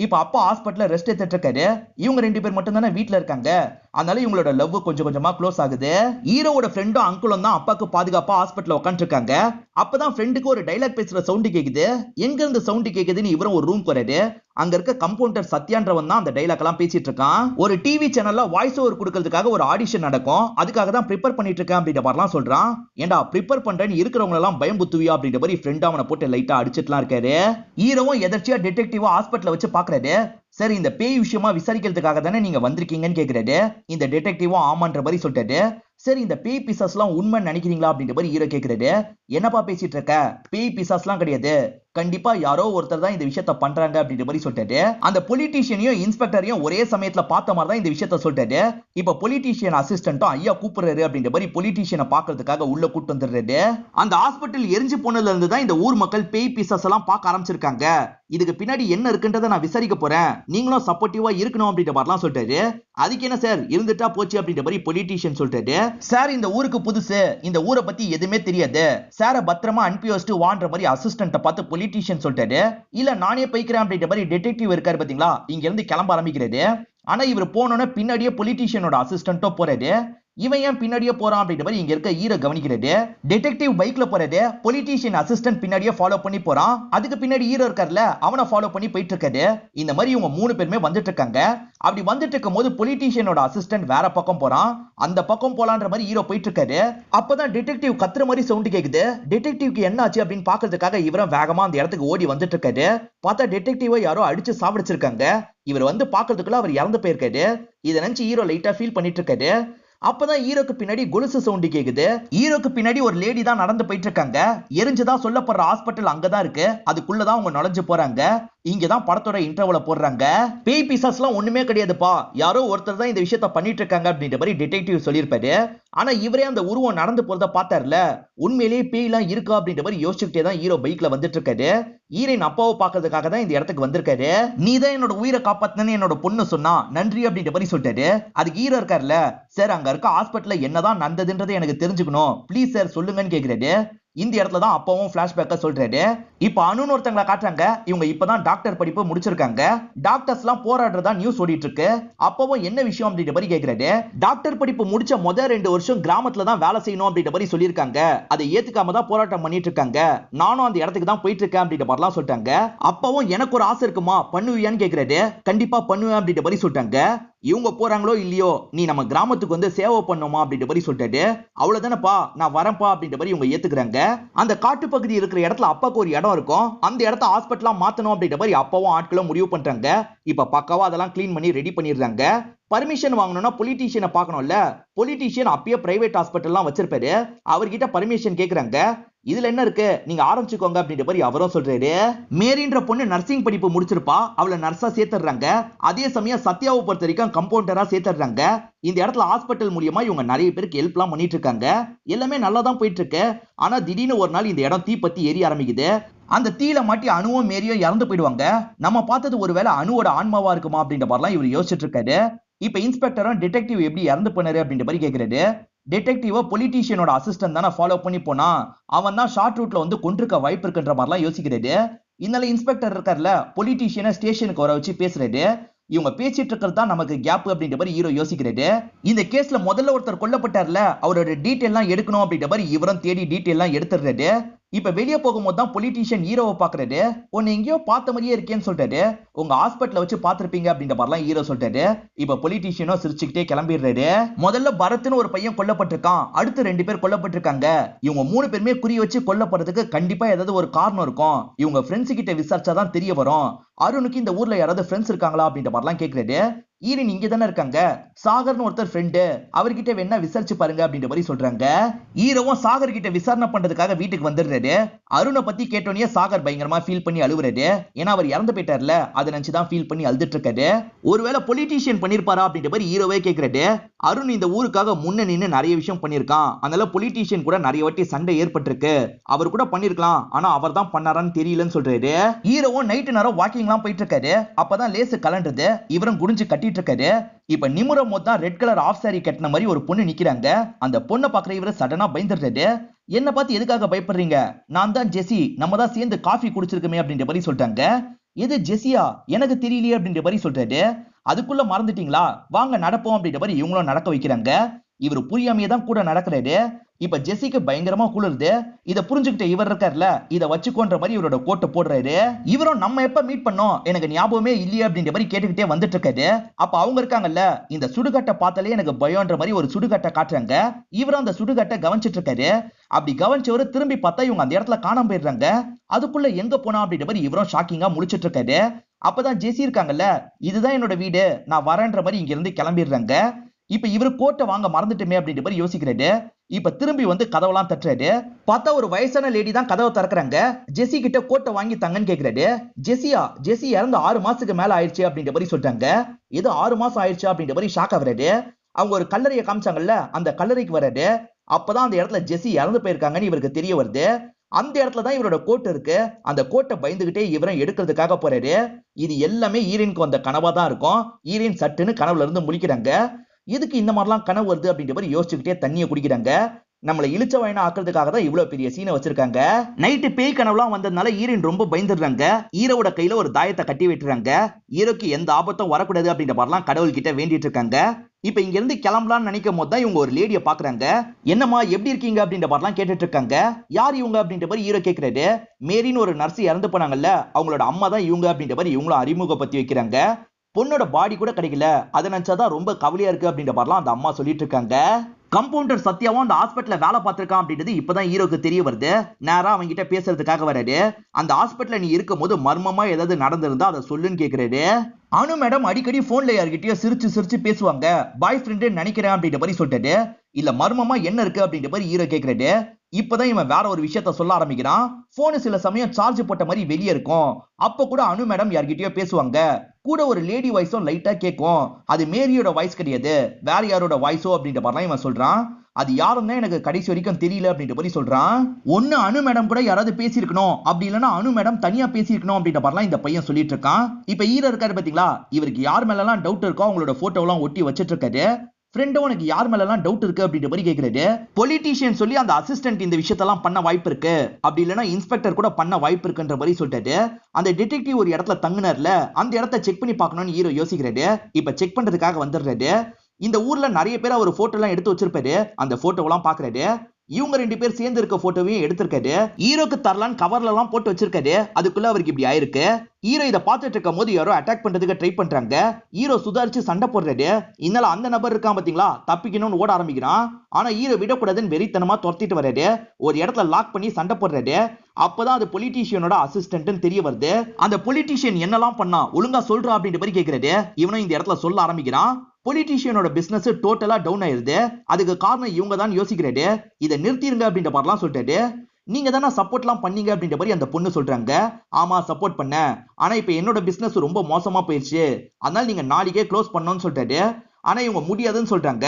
இப்ப அப்பா ஹாஸ்பிட்டல்ல ரெஸ்ட் எடுத்துட்டு இருக்காரு. இவங்க ரெண்டு பேர் மட்டும் தானே வீட்டுல இருக்காங்க. அதனால இவங்களோட லவ் கொஞ்சம் கொஞ்சமா க்ளோஸ் ஆகுது. ஹீரோவோட ஃப்ரெண்டும் அங்கிளும் தான் அப்பாக்கு பாதுகாப்பா ஹாஸ்பிட்டல்ல உட்காந்துருக்காங்க. அப்பதான் ஃப்ரெண்டுக்கு ஒரு டைலாக் பேசுற சவுண்ட் கேக்குது. எங்க இருந்து சவுண்ட் கேக்குதுன்னு இவரும் ஒரு ரூம் போறாரு. அங்க இருக்க கம்பவுண்டர் சத்யான்றவன் தான் அந்த டைலாக் எல்லாம் பேசிட்டு இருக்கான். ஒரு டிவி சேனல்ல வாய்ஸ் ஓவர் கொடுக்கிறதுக்காக ஒரு ஆடிஷன் நடக்கும். அதுக்காக தான் ப்ரிப்பேர் பண்ணிட்டு இருக்கேன் அப்படின்ற மாதிரிலாம் சொல்றான். ஏண்டா ப்ரிப்பேர் பண்றேன்னு இருக்கிறவங்க எல்லாம் பயம் புத்துவியா அப்படின்ற மாதிரி ஃப்ரெண்ட் அவனை போட்டு லைட்டா அடிச்சிட்டுலாம் இருக்காரு. ஹீரோவும் எதர்ச்சியா டிடெக்டிவா ஹாஸ்பிட்டல்ல வச்சு பாக்குறாரு. சரி, இந்த பேய் விஷயமா விசாரிக்கிறதுக்காக தானே நீங்க வந்திருக்கீங்கன்னு கேக்குறாரு. இந்த டிடெக்டிவும் ஆமான்ற மாதிரி சொல்லிட்டாரு. சரி, இந்த பேய் பிசாஸ்லாம் உண்மை நினைக்கிறீங்களா அப்படின்ற மாதிரி ஹீரோ கேக்குறாரு. என்னப்பா பேசிட்டு இருக்க? பேய் பிசாஸ்லாம் கிடையாது, கண்டிப்பா யாரோ ஒருத்தர் தான் இந்த விஷயத்த பண்றாங்க அப்படின்ற மாதிரி சொல்லிட்டாரு. அந்த பொலிட்டீஷியனையும் இன்ஸ்பெக்டரையும் ஒரே சமயத்துல பார்த்த மாதிரி தான் இந்த விஷயத்த சொல்லிட்டாரு. இப்ப பொலிட்டீஷியன் அசிஸ்டன்ட்டும் ஐயா கூப்பிடுறாரு அப்படின்ற மாதிரி பொலிட்டீஷியனை பாக்குறதுக்காக உள்ள கூட்டு வந்துடுறாரு. அந்த ஹாஸ்பிட்டல் எரிஞ்சு போனதுல இருந்து தான் இந்த ஊர் மக்கள் பேய் பிசாஸ் எல்லாம் பார்க்க ஆரம்பிச்சிருக்காங்க. இதுக்கு பின்னாடி என்ன இருக்குன்றதை நான் விசாரிக்க போறேன், நீங்களும் சப்போர்ட்டிவா இருக்கணும் அப்படின்ற மாதிரிலாம் சொல்லிட்டாரு. அதுக்கு என்ன சார், இருந்துட்டா போச்சு அப்படின்ற மாதிரி பொலிட்டீஷியன் சொல்லிட்டாரு. சார், இந்த ஊருக்கு புதுசு, இந்த ஊரை பத்தி எதுவுமே தெரியாது, சார பத்திரமா அனுப்பி வச்சுட்டு வான்ற மாதிரி அசிஸ்டன்ட்ட பார்த்து பொலிட்டீஷியன் சொல்லிட்டாரு. இல்ல நானே போய்க்கிறேன் அப்படின்ற மாதிரி டிடெக்டிவ் இருக்காரு பாத்தீங்களா, இங்க இருந்து கிளம்ப ஆரம்பிக்கிறது. ஆனா இவர் போனோன்னு பின்னாடியே பொலிட்டீஷியனோட அசிஸ்டன்ட்டோ போறாரு. இவன் ஏன் பின்னாடியே போறான் அப்படின்ற மாதிரி இங்க இருக்க ஹீரோ கவனிக்கிறது. டிடெக்டிவ் பைக்ல போறது, பொலிட்டீஷியன் அசிஸ்டன்ட் பின்னாடியே ஃபாலோ பண்ணி போறான். அதுக்கு பின்னாடி ஹீரோ இருக்கார்ல, அவனை ஃபாலோ பண்ணி போயிட்டு இருக்காரு. இந்த மாதிரி இவங்க 3 பேருமே வந்துட்டு இருக்காங்க. அப்படி வந்துட்டு இருக்கும் போது பொலிட்டீஷியனோட அசிஸ்டன்ட் வேற பக்கம் போறான். அந்த பக்கம் போலான்ற மாதிரி ஹீரோ போயிட்டு இருக்காரு. அப்பதான் டிடெக்டிவ் கத்துற மாதிரி சவுண்ட் கேக்குது. டிடெக்டிவ்க்கு என்ன ஆச்சு அப்படின்னு பாக்குறதுக்காக இவரும் வேகமா அந்த இடத்துக்கு ஓடி வந்துட்டு இருக்காரு. பார்த்தா டிடெக்டிவை யாரோ அடிச்சு சாவடிச்சிருக்காங்க. இவர் வந்து பாக்குறதுக்குள்ள அவர் இறந்து போயிருக்காரு. இதை நினைச்சு ஹீரோ லைட்டா ஃபீல் பண்ணிட்டு இருக்காரு. அப்பதான் ஹீரோக்கு பின்னாடி கொலுசு சவுண்ட் கேக்குது. ஹீரோக்கு பின்னாடி ஒரு லேடி தான் நடந்து போயிட்டு இருக்காங்க. எரிஞ்சுதா சொல்லப்படுற ஹாஸ்பிட்டல் அங்கதான் இருக்கு. அதுக்குள்ளதான் அவங்க நுழைஞ்சு போறாங்க. இங்கதான் படத்தோட இன்டர்வல போடுறாங்க. பேய் பிசாஸ்லாம் ஒண்ணுமே கிடையாதுப்பா, யாரோ ஒருத்தர் தான் இந்த விஷயத்த பண்ணிட்டு இருக்காங்க அப்படின்ற மாதிரி டிடெக்டிவ் சொல்லியிருப்பாரு. ஆனா இவரே அந்த உருவம் நடந்து போறத பார்த்தாருல, உண்மையிலேயே பேய்லாம் இருக்கா அப்படின்ற மாதிரி யோசிச்சுக்கிட்டே தான் ஹீரோ பைக்ல வந்துட்டு இருக்காரு. ஹீரோயின் அப்பாவை பாக்குறதுக்காக தான் இந்த இடத்துக்கு வந்திருக்காரு. நீ தான் என்னோட உயிரை காப்பாத்தினு என்னோட பொண்ணு சொன்னா, நன்றி அப்படின்ற மாதிரி சொல்லிட்டாரு. அதுக்கு ஹீரோ இருக்காருல்ல, சார் அங்க இருக்க ஹாஸ்பிட்டல்ல என்னதான் நடந்ததுன்றது எனக்கு தெரிஞ்சுக்கணும், ப்ளீஸ் சார் சொல்லுங்கன்னு கேக்குறாரு. இந்த இடத்துல தான் அப்பாவும் பிளாஷ்பேக்க சொல்றாரு. இப்ப அனுன்னு ஒருத்தங்கள காட்டுறாங்க. இவங்க இப்பதான் டாக்டர் படிப்பு முடிச்சிருக்காங்க. டாக்டர்ஸ் எல்லாம் போராடுறதா நியூஸ் ஓடிட்டு இருக்கு. அப்பவும் என்ன விஷயம் அப்படின்ற மாதிரி கேக்குறாரு. டாக்டர் படிப்பு முடிச்ச முதல் 2 வருஷம் கிராமத்துல தான் வேலை செய்யணும் அப்படின்ற மாதிரி சொல்லியிருக்காங்க. அதை ஏத்துக்காம தான் போராட்டம் பண்ணிட்டு இருக்காங்க. நானும் அந்த இடத்துக்கு தான் போயிட்டு இருக்கேன் அப்படின்ற மாதிரிலாம் சொல்லிட்டாங்க. அப்பவும் எனக்கு ஒரு ஆசை இருக்குமா, பண்ணுவியான்னு கேக்குறாரு. கண்டிப்பா பண்ணுவேன் அப்படின்ற மாதிரி சொல்லிட்டாங்க. இவங்க போறாங்களோ இல்லையோ, நீ நம்ம கிராமத்துக்கு வந்து சேவை பண்ணுமா அப்படின்ற மாதிரி சொல்லிட்டாரு. அவ்வளவுதானப்பா, நான் வரேன்ப்பா அப்படின்ற மாதிரி இவங்க ஏத்துக்கிறாங்க. அந்த காட்டு பகுதி இருக்கிற இடத்துல அப்பாக்கு ஒரு இடம் இருக்கும். அந்த இடத்த ஹாஸ்பிட்டலா மாத்தணும் அப்படின்ற மாதிரி அப்பாவும் ஆட்களும் முடிவு பண்றாங்க. இப்ப பக்காவா அதெல்லாம் கிளீன் பண்ணி ரெடி பண்ணிடுறாங்க. பர்மிஷன் வாங்கணும்னா பொலிட்டீஷியனை பார்க்கணும்ல. பொலிட்டீஷியன் அப்பயே பிரைவேட் ஹாஸ்பிட்டல்லாம் வச்சிருப்பாரு. அவர்கிட்ட பர்மிஷன் கேக்குறாங்க. இதுல என்ன இருக்கு, நீங்க ஆரம்பிச்சுக்கோங்க அப்படின்ற மாதிரி அவரும் சொல்றாரு. மேரின்ற பொண்ணு நர்சிங் படிப்பு முடிச்சிருப்பா, அவளை நர்ஸா சேர்த்துறாங்க. அதே சமயம் சத்யாவை பொறுத்த வரைக்கும் கம்பவுண்டரா சேர்த்துறாங்க. இந்த இடத்துல ஹாஸ்பிட்டல் மூலியமா இவங்க நிறைய பேருக்கு ஹெல்ப் எல்லாம் பண்ணிட்டு இருக்காங்க. எல்லாமே நல்லா தான் போயிட்டு இருக்கு. ஆனா திடீர்னு ஒரு நாள் இந்த இடம் தீ பத்தி எரிய ஆரம்பிக்குது. அந்த தீல மாட்டி அணுவும் மேரியும் இறந்து போயிடுவாங்க. நம்ம பார்த்தது ஒருவேளை அணுவோட ஆன்மாவா இருக்குமா அப்படின்ற மாதிரிலாம் இவர் யோசிச்சுட்டு இருக்காரு. இப்ப இன்ஸ்பெக்டரும் டிடெக்டிவ் எப்படி இறந்து போனாரு அப்படின்ற மாதிரி கேக்குறாரு. டிடெக்டிவ பொலிட்டீஷியனோட அசிஸ்டன்ட் தானே ஃபாலோ பண்ணி போனா, அவன் தான் ஷார்ட் ரூட்ல வந்து கொண்டிருக்க வாய்ப்பு இருக்குன்ற மாதிரிலாம் யோசிக்கிறாரு. இதனால இன்ஸ்பெக்டர் இருக்கார்ல, பொலிட்டீஷியனை ஸ்டேஷனுக்கு வர வச்சு பேசுறாரு. இவங்க பேசிட்டு இருக்கிறது தான் நமக்கு கேப் அப்படின்ற மாதிரி ஹீரோ யோசிக்கிறாரு. இந்த கேஸ்ல முதல்ல ஒருத்தர் கொல்லப்பட்டார்ல, அவரோட டீடைல் எல்லாம் எடுக்கணும் அப்படின்ற மாதிரி இவரும் தேடி டீடைல் எல்லாம் எடுத்துடுறாரு. இப்ப வெளியே போகும்போது தான் பொலிட்டீஷியன் ஹீரோவை பாக்குறாரு. உன்னை எங்கேயோ பார்த்த மாதிரியே இருக்கேன்னு சொல்றாரு. உங்க ஹாஸ்பிட்டல வச்சு பாத்திருப்பீங்க அப்படின்ற மாதிரிலாம் ஹீரோ சொல்றாரு. இப்ப பொலிட்டீஷியனோ சிரிச்சுக்கிட்டே கிளம்பிடுறாரு. முதல்ல பரத்னு ஒரு பையன் கொல்லப்பட்டிருக்கான், அடுத்து 2 பேர் கொல்லப்பட்டிருக்காங்க. இவங்க 3 பேருமே குறி வச்சு கொல்லப்படுறதுக்கு கண்டிப்பா ஏதாவது ஒரு காரணம் இருக்கும். இவங்க ஃப்ரெண்ட்ஸ் கிட்ட விசாரிச்சாதான் தெரிய வரும். அருணுக்கு இந்த ஊர்ல யாராவது ஃப்ரெண்ட்ஸ் இருக்காங்களா அப்படின்ற மாதிரிலாம் கேக்குறாரு. ஈரின் இங்க தானே இருக்காங்க, சாகர்னு ஒருத்தர் ஃப்ரெண்டு, அவர்கிட்ட வேணா விசாரிச்சு பாருங்க அப்படின்ற மாதிரி சொல்றாங்க. ஹீரோவும் சாகர் கிட்ட விசாரணை பண்றதுக்காக வீட்டுக்கு வந்துடுறாரு. அருணை பத்தி கேட்டோன்னே சாகர் பயங்கரமா ஃபீல் பண்ணி அழுவுறாரு. ஏன்னா அவர் இறந்து போயிட்டார்ல, அதை நினைச்சுதான் ஃபீல் பண்ணி அழுதுட்டு இருக்காரு. ஒருவேளை பொலிட்டீஷியன் பண்ணிருப்பாரா அப்படின்ற மாதிரி ஹீரோவே கேக்குறாரு. அருண் இந்த ஊருக்காக முன்ன நின்னு நிறைய விஷயம் பண்ணிருக்கான். அதனால பொலிட்டீஷியன் கூட நிறைய வாட்டி சண்டை ஏற்பட்டிருக்கு. அவர் கூட பண்ணிருக்கலாம், ஆனா அவர் தான் பண்ணாரான்னு தெரியலன்னு சொல்றாரு. ஹீரோவும் நைட்டு நேரம் வாக்கிங் எல்லாம் போயிட்டு இருக்காரு. அப்பதான் லேசு கலண்டது. இவரும் குடிஞ்சு கட்டிட்டு இருக்காரு. இப்ப நிமுறம் போது தான் ரெட் கலர் ஆஃப் சாரி கட்டின மாதிரி ஒரு பொண்ணு நிக்கிறாங்க. அந்த பொண்ணை பாக்குற இவரு சடனா பயந்துடுறாரு. என்ன பார்த்து எதுக்காக பயப்படுறீங்க, நான் தான் ஜெசி, நம்ம தான் சேர்ந்து காஃபி குடிச்சிருக்கோமே அப்படின்ற மாதிரி சொல்றாங்க. எது ஜெசியா, எனக்கு தெரியலையே அப்படின்ற மாதிரி சொல்றாரு. அதுக்குள்ள மறந்துட்டீங்களா, வாங்க நடப்போம் அப்படின்ற மாதிரி இவங்களும் நடக்க வைக்கிறாங்க. இவர் புரியாமையே தான் கூட நடக்கிறாரு. இப்ப ஜெசிக்கு பயங்கரமா குளிருது. இத புரிஞ்சுக்கிட்ட இவர் இருக்கார்ல, இத வச்சுக்கோன்ற மாதிரி இவரோட கோட்டை போடுறாரு. இவரும் நம்ம எப்ப மீட் பண்ணோம் எனக்கு ஞாபகமே இல்லையே அப்படின்ற மாதிரி கேட்டுக்கிட்டே வந்துட்டு இருக்காரு. அப்ப அவங்க இருக்காங்கல்ல, இந்த சுடுகாட்டை பார்த்தாலே எனக்கு பயம்ன்ற மாதிரி ஒரு சுடுகாட்டை காட்டுறாங்க. இவரும் அந்த சுடுகாட்டை கவனிச்சிட்டு இருக்காரு. அப்படி கவனிச்சவரு திரும்பி பார்த்தா இவங்க அந்த இடத்துல காணாம போயிடுறாங்க. அதுக்குள்ள எங்க போனா அப்படின்ற மாதிரி இவரும் ஷாக்கிங்கா முழிச்சிட்டு இருக்காரு. அப்பதான் ஜெசி இருக்காங்கல்ல, இதுதான் என்னோட வீடு, நான் வரேன்ற மாதிரி இங்க இருந்து கிளம்பிடுறாங்க. இப்ப இவரு கோட்டை வாங்க மறந்துட்டுமே அப்படின்ற மாதிரி யோசிக்கிறாரு. இப்ப திரும்பி வந்து கதவெல்லாம் தட்டுறாரு. பார்த்தா ஒரு வயசான லேடி தான் கதவை திறக்கிறாங்க. ஜெசி கிட்ட கோட்டை வாங்கி தங்கன்னு கேக்குறாரு. ஜெசி இறந்து 6 மாசத்துக்கு மேல ஆயிடுச்சு அப்படின்ற மாதிரி சொல்றாங்க. ஏதோ 6 மாசம் ஆயிடுச்சு அப்படின்ற மாதிரி ஷாக் ஆகுறாரு. அவங்க ஒரு கல்லறையை காமிச்சாங்கல்ல, அந்த கல்லறைக்கு வராரு. அப்பதான் அந்த இடத்துல ஜெசி இறந்து போயிருக்காங்கன்னு இவருக்கு தெரிய வருது. அந்த இடத்துல தான் இவரோட கோட் இருக்கு. அந்த கோட்டை பயந்துகிட்டே இவரும் எடுக்கிறதுக்காக போறாரு. இது எல்லாமே ஈரினுக்கு வந்த கனவா தான் இருக்கும். ஈரின் சட்டுன்னு கனவுல இருந்து முழிக்கிறாங்க. எதுக்கு இந்த மாதிரிலாம் கனவு வருது அப்படின்ற மாதிரி யோசிச்சுக்கிட்டே தண்ணியை குடிக்கிறாங்க. நம்மளை இழிச்ச வயனா ஆக்குறதுக்காக தான் இவ்வளவு பெரிய சீனை வச்சிருக்காங்க. நைட்டு பேய் கனவுலாம் வந்ததுனால ஈரின் ரொம்ப பயந்துடுறாங்க. ஈரோட கையில ஒரு தாயத்தை கட்டி விட்டுறாங்க. ஈரோக்கு எந்த ஆபத்தும் வரக்கூடாது அப்படின்ற மாதிரிலாம் கடவுள் கிட்ட வேண்டிட்டு இருக்காங்க. இப்ப இங்க இருந்து கிளம்பலாம்னு நினைக்கும் போது தான் இவங்க ஒரு லேடியை பாக்குறாங்க. என்னம்மா எப்படி இருக்கீங்க அப்படின்ற மாதிரிலாம் கேட்டுட்டு இருக்காங்க. யார் இவங்க அப்படின்ற மாதிரி ஈரோ கேட்கிறாரு. மேரின்னு ஒரு நர்ஸ் இறந்து போனாங்கல்ல, அவங்களோட அம்மா தான் இவங்க அப்படின்ற மாதிரி இவங்களும் அறிமுகப்படுத்தி வைக்கிறாங்க. பொண்ணோட பாடி கூட கிடைக்கல, அதை நினைச்சாதான் ரொம்ப கவலையா இருக்கு அப்படின்ற மாதிரிலாம் அந்த அம்மா சொல்லிட்டு இருக்காங்க. கம்பவுண்டர் சத்யாவும் அந்த ஹாஸ்பிட்டல்ல வேலை பார்த்திருக்கான் அப்படின்றது இப்பதான் ஹீரோக்கு தெரிய வருது. நேரா அவங்க கிட்ட பேசுறதுக்காக வராரு. அந்த ஹாஸ்பிட்டல்ல நீ இருக்கும் போது மர்மமா ஏதாவது நடந்திருந்தா அதை சொல்லுன்னு கேக்குறாரு. அனு மேடம் அடிக்கடி போன்ல யார்கிட்டயோ சிரிச்சு சிரிச்சு பேசுவாங்க, பாய் ஃப்ரெண்டு நினைக்கிறேன் அப்படின்ற மாதிரி சொல்லிட்டாரு. இல்ல மர்மமா என்ன இருக்கு அப்படின்ற மாதிரி ஹீரோ கேக்குறாரு. இப்பதான் இவன் வேற ஒரு விஷயத்த சொல்ல ஆரம்பிக்கிறான். போனு சில சமயம் சார்ஜ் போட்ட மாதிரி வெளியே இருக்கும். அப்ப கூட அனு மேடம் யார்கிட்டயோ பேசுவாங்க, கூட ஒரு லேடி வாய்ஸும் லைட்டா கேட்கும். அது மேரியோட வாய்ஸ் கிடையாது, வேற யாரோட வாய்ஸோ அப்படின்ற மாதிரிலாம் இவன் சொல்றான். அது யாரும் தான் எனக்கு கடைசி வரைக்கும் தெரியல அப்படின்ற மாதிரி சொல்றான். ஒன்னு அனு மேடம் கூட யாராவது பேசியிருக்கணும், அப்படி இல்லைன்னா அனு மேடம் தனியா பேசியிருக்கணும் அப்படின்ற மாதிரிலாம் இந்த பையன் சொல்லிட்டு இருக்கான். இப்ப ஹீரோ இருக்காரு பாத்தீங்களா, இவருக்கு யார் மேல எல்லாம் டவுட் இருக்கோ அவங்களோட போட்டோ எல்லாம் ஒட்டி வச்சிட்டு இருக்காரு. ஃப்ரெண்டும் உனக்கு யார் மேல எல்லாம் டவுட் இருக்கு அப்படின்ற மாதிரி கேக்குறாரு. பொலிட்டீஷியன் சொல்லி அந்த அசிஸ்டன்ட் இந்த விஷயத்தெல்லாம் பண்ண வாய்ப்பு இருக்கு, அப்படி இல்லைன்னா இன்ஸ்பெக்டர் கூட பண்ண வாய்ப்பு இருக்குன்ற மாதிரி சொல்லிட்டாரு. அந்த டிடெக்டிவ் ஒரு இடத்துல தங்குனார்ல, அந்த இடத்த செக் பண்ணி பார்க்கணும்னு ஹீரோ யோசிக்கிறாரு. இப்ப செக் பண்றதுக்காக வந்துடுறாரு. இந்த ஊர்ல நிறைய பேர் அவர் போட்டோ எல்லாம் எடுத்து வச்சிருப்பாரு. அந்த போட்டோ எல்லாம் பாக்குறாரு. இவங்க 2 பேர் சேர்ந்து இருக்க போட்டோவையும் எடுத்திருக்காரு. ஹீரோக்கு தரலான்னு கவர்ல எல்லாம் போட்டு வச்சிருக்காரு. அதுக்குள்ள அவருக்கு இப்படி ஆயிருக்கு. ஹீரோ இதை பார்த்துட்டு இருக்கும் போது யாரோ அட்டாக் பண்றதுக்கு ட்ரை பண்றாங்க. ஹீரோ சுதாரிச்சு சண்டை போடுறாரு. இதனால அந்த நபர் இருக்கான் பாத்தீங்களா, தப்பிக்கணும்னு ஓட ஆரம்பிக்கிறான். ஆனா ஹீரோ விடக்கூடாதுன்னு வெறித்தனமா துரத்திட்டு வர்றாரு. ஒரு இடத்துல லாக் பண்ணி சண்டை போடுறாரு. அப்பதான் அது பொலிட்டீஷியனோட அசிஸ்டன்ட்னு தெரிய வருது. அந்த பொலிட்டீஷியன் என்னெல்லாம் பண்ணா ஒழுங்கா சொல்றா அப்படின்ற மாதிரி கேக்குறாரு. இவனும் இந்த இடத்துல சொல்ல ஆரம்பிக்கிறான். பொலிட்டீஷியனோட பிசினஸ் டோட்டலா டவுன் ஆயிருது. அதுக்கு காரணம் இவங்க தான் யோசிக்கிறாரு. இதை நிறுத்திருங்க அப்படின்ற மாதிரிலாம் சொல்லிட்டாரு. நீங்க தானே சப்போர்ட்லாம் பண்ணீங்க அப்படின்ற மாதிரி அந்த பொண்ணு சொல்றாங்க. ஆமா சப்போர்ட் பண்ண, ஆனா இப்ப என்னோட பிசினஸ் ரொம்ப மோசமா போயிடுச்சு, அதனால நீங்க நாளைக்கே க்ளோஸ் பண்ணணும்னு சொல்லிட்டாரு. ஆனா இவங்க முடியாதுன்னு சொல்றாங்க.